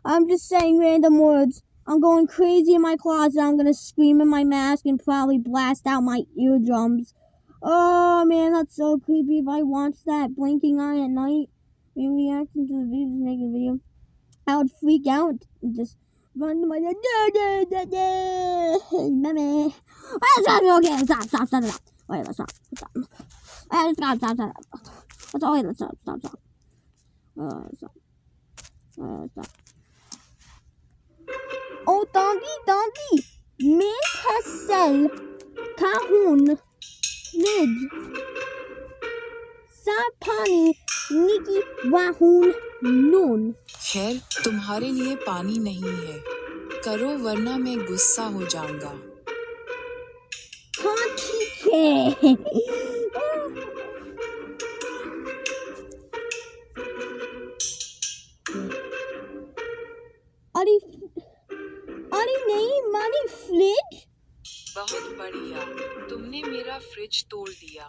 I'm just saying random words. I'm going crazy in my closet. I'm gonna scream in my mask and probably blast out my eardrums. Oh man, that's so creepy. If I watched that blinking eye at night, in reaction to the video, just make a video, I would freak out and just run to my dad. Mommy. Okay, stop. Wait, let's stop. Let's stop. Let's stop. Oh, Donkey. Mentasel. Kahun. Lid. Sapani. Niki. Wahun. Nun. खैर तुम्हारे लिए पानी नहीं है, करो वरना मैं गुस्सा हो जाऊंगा। हाँ ठीक है। अरे नहीं मानी फ्रिज। बहुत बढ़िया, तुमने मेरा फ्रिज तोड़ दिया।